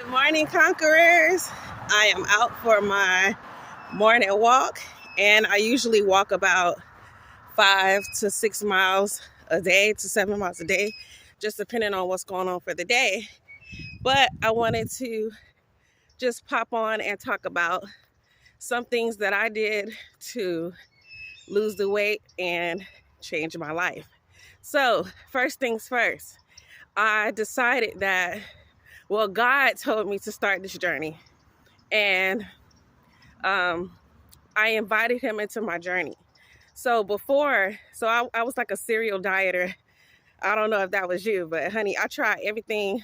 Good morning, Conquerors. I am out for my morning walk, and I usually walk about 5 to 6 miles a day to 7 miles a day, just depending on what's going on for the day. But I wanted to just pop on and talk about some things that I did to lose the weight and change my life. So, first things first, I decided that, God told me to start this journey. And I invited him into my journey. So I was like a serial dieter. I don't know if that was you, but honey, I tried everything,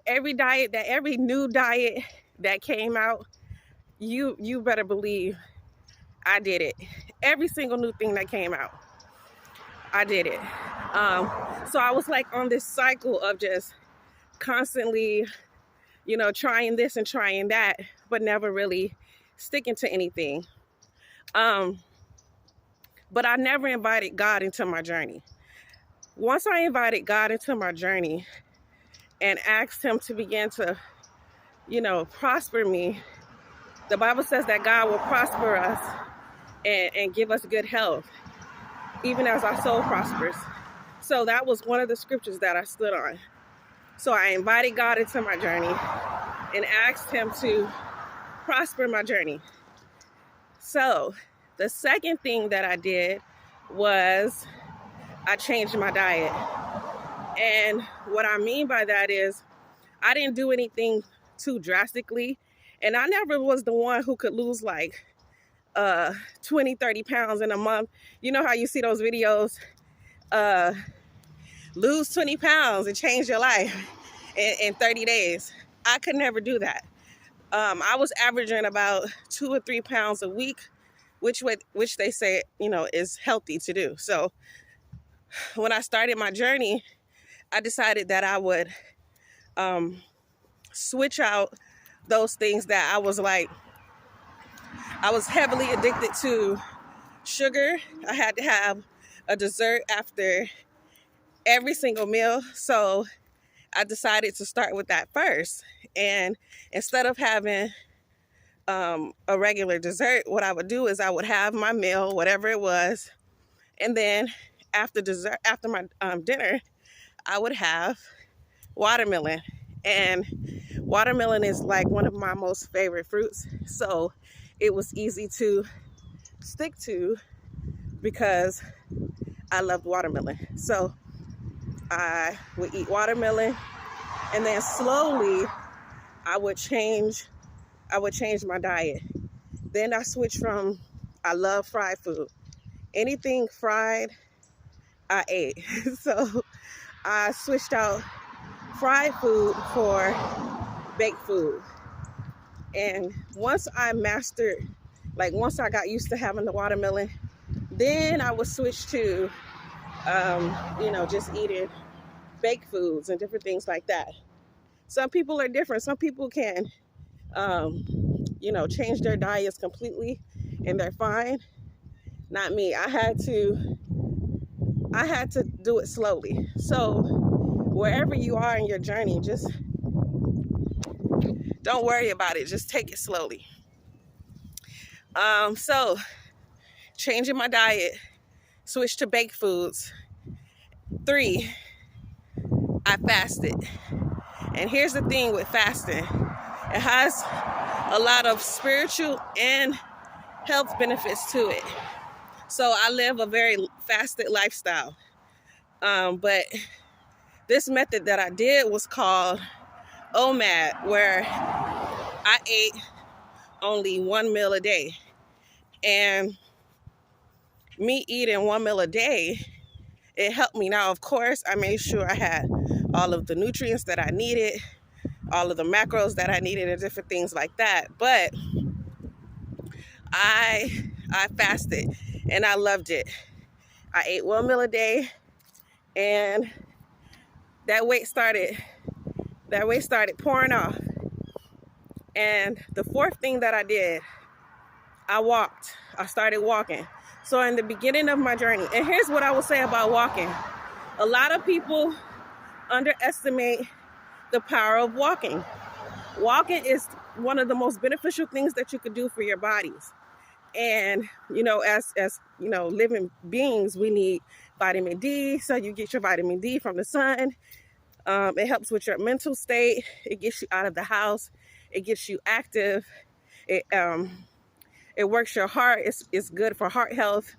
every new diet that came out. You better believe I did it. Every single new thing that came out, I did it. So I was like on this cycle of just constantly, trying this and trying that, but never really sticking to anything. But I never invited God into my journey. Once I invited God into my journey and asked him to begin to, prosper me, the Bible says that God will prosper us and give us good health, even as our soul prospers. So that was one of the scriptures that I stood on. So I invited God into my journey and asked him to prosper my journey. So the second thing that I did was I changed my diet. And what I mean by that is I didn't do anything too drastically. And I never was the one who could lose like 20, 30 pounds in a month. You know how you see those videos, lose 20 pounds and change your life in 30 days. I could never do that. I was averaging about 2 or 3 pounds a week, which they say, is healthy to do. So when I started my journey, I decided that I would switch out those things that I was heavily addicted to sugar. I had to have a dessert after every single meal. So I decided to start with that first. And instead of having a regular dessert, what I would do is I would have my meal, whatever it was. And then after my dinner, I would have watermelon. And watermelon is like one of my most favorite fruits. So it was easy to stick to because I loved watermelon. So I would eat watermelon, and then slowly I would change my diet. Then I switched from, I love fried food. Anything fried, I ate. So I switched out fried food for baked food. And once I got used to having the watermelon, then I would switch to, just eating baked foods and different things like that. Some people are different. Some people can, change their diets completely and they're fine. Not me. I had to do it slowly. So wherever you are in your journey, just don't worry about it. Just take it slowly. So changing my diet, switch to baked foods. 3, I fasted. And here's the thing with fasting. It has a lot of spiritual and health benefits to it. So I live a very fasted lifestyle. But this method that I did was called OMAD, where I ate only one meal a day. And me eating one meal a day, it helped me. Now, of course, I made sure I had all of the nutrients that I needed, all of the macros that I needed, and different things like that. But I fasted, and I loved it. I ate one meal a day, and that weight started pouring off. And the fourth thing that I did, I started walking. So in the beginning of my journey, and here's what I will say about walking. A lot of people underestimate the power of walking. Walking is one of the most beneficial things that you could do for your bodies. And, as living beings, we need vitamin D. So you get your vitamin D from the sun. It helps with your mental state. It gets you out of the house. It gets you active. It works your heart. It's good for heart health.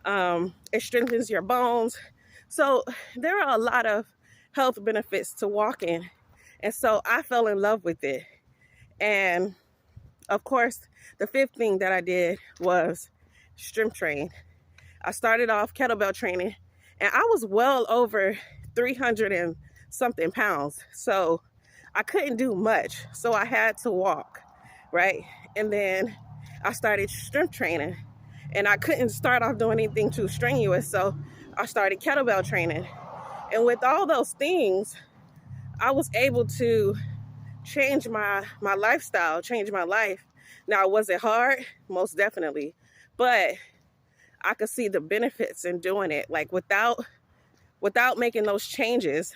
It strengthens your bones. So there are a lot of health benefits to walking. And so I fell in love with it. And of course, the fifth thing that I did was strength train. I started off kettlebell training, and I was well over 300 and something pounds. So I couldn't do much. So I had to walk, right? And then I started strength training, and I couldn't start off doing anything too strenuous. So I started kettlebell training. And with all those things, I was able to change my lifestyle, change my life. Now, was it hard? Most definitely. But I could see the benefits in doing it. Like without making those changes,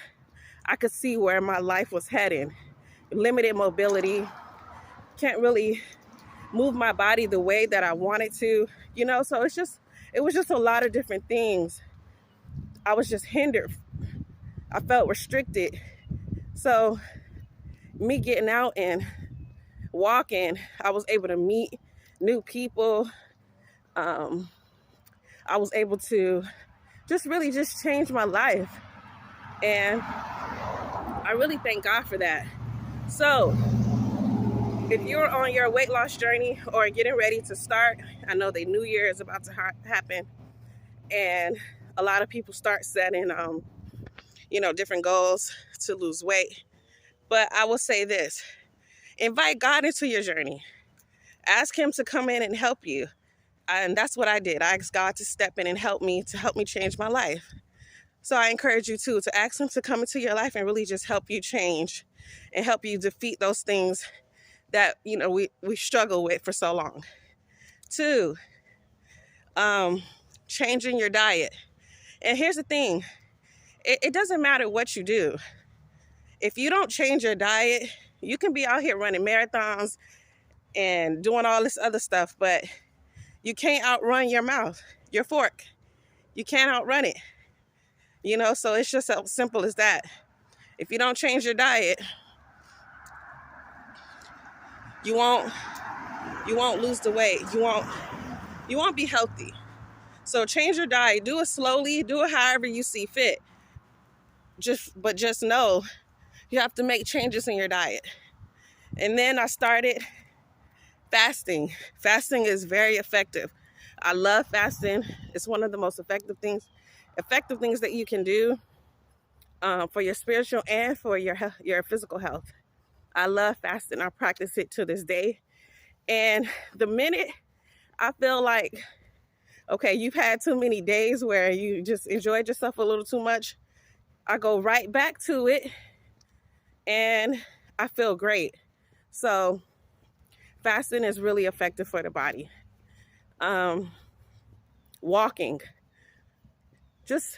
I could see where my life was heading. Limited mobility, can't really move my body the way that I wanted to, so it was just a lot of different things. I was just hindered. I felt restricted. So me getting out and walking, I was able to meet new people. I was able to just really just change my life. And I really thank God for that. So if you're on your weight loss journey or getting ready to start, I know the new year is about to happen. And a lot of people start setting, different goals to lose weight. But I will say this, invite God into your journey. Ask him to come in and help you. And that's what I did. I asked God to step in and help me change my life. So I encourage you too, to ask him to come into your life and really just help you change and help you defeat those things that, we struggle with for so long. 2, changing your diet. And here's the thing, it doesn't matter what you do. If you don't change your diet, you can be out here running marathons and doing all this other stuff, but you can't outrun your mouth, your fork. You can't outrun it. So it's just as simple as that. If you don't change your diet, you won't lose the weight. You won't be healthy. So change your diet. Do it slowly. Do it however you see fit. But just know you have to make changes in your diet. And then I started fasting. Fasting is very effective. I love fasting. It's one of the most effective things that you can do for your spiritual and for your physical health. I love fasting. I practice it to this day. And the minute I feel like, okay, you've had too many days where you just enjoyed yourself a little too much, I go right back to it and I feel great. So fasting is really effective for the body. Walking. Just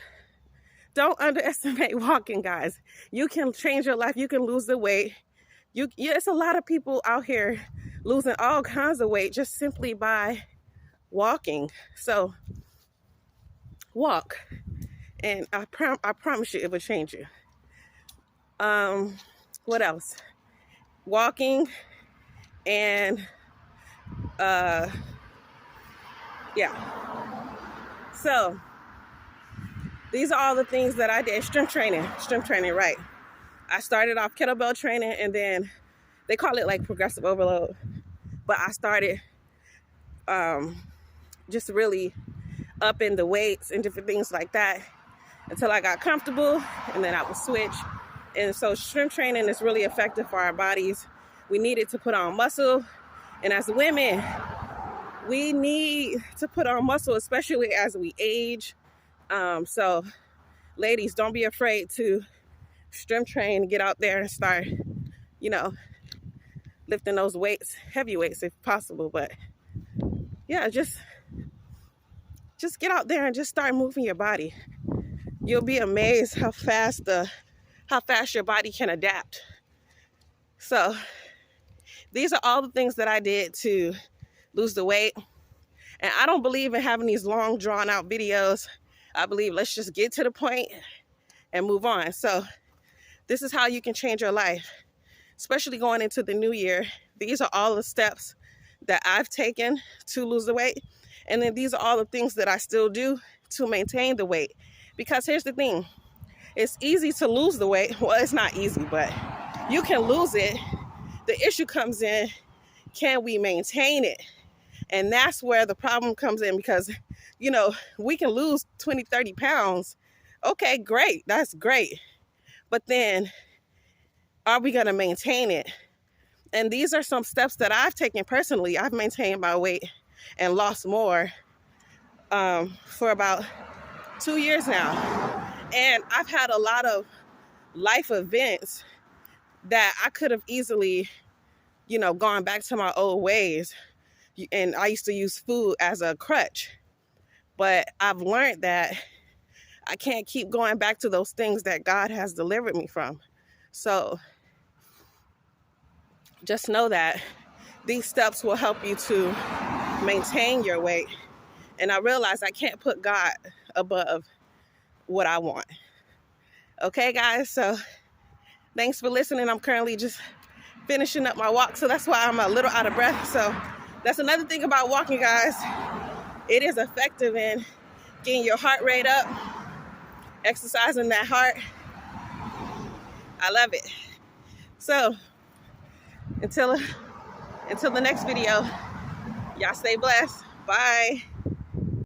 don't underestimate walking, guys. You can change your life. You can lose the weight. It's a lot of people out here losing all kinds of weight just simply by walking. So walk, and I promise you it will change you. What else? Walking and yeah. So these are all the things that I did. Strength training, right? I started off kettlebell training, and then they call it like progressive overload. But I started just really upping the weights and different things like that until I got comfortable, and then I would switch. And so strength training is really effective for our bodies. We need it to put on muscle. And as women, we need to put on muscle, especially as we age. So ladies, don't be afraid to strength train, get out there and start, lifting those weights, heavy weights if possible. But yeah, just get out there and just start moving your body. You'll be amazed how fast your body can adapt. So These are all the things that I did to lose the weight. And I don't believe in having these long drawn out videos. I believe let's just get to the point and move on. So this is how you can change your life, especially going into the new year. These are all the steps that I've taken to lose the weight. And then these are all the things that I still do to maintain the weight. Because here's the thing, it's easy to lose the weight. Well, it's not easy, but you can lose it. The issue comes in, can we maintain it? And that's where the problem comes in, because, you know, we can lose 20, 30 pounds. Okay, great, that's great. But then, are we gonna maintain it? And these are some steps that I've taken personally. I've maintained my weight and lost more for about 2 years now. And I've had a lot of life events that I could have easily, you know, gone back to my old ways. And I used to use food as a crutch. But I've learned that I can't keep going back to those things that God has delivered me from. So just know that these steps will help you to maintain your weight. And I realize I can't put God above what I want. Okay, guys, so thanks for listening. I'm currently just finishing up my walk, so that's why I'm a little out of breath. So that's another thing about walking, guys. It is effective in getting your heart rate up, exercising that heart. I love it. So until the next video, y'all stay blessed. Bye.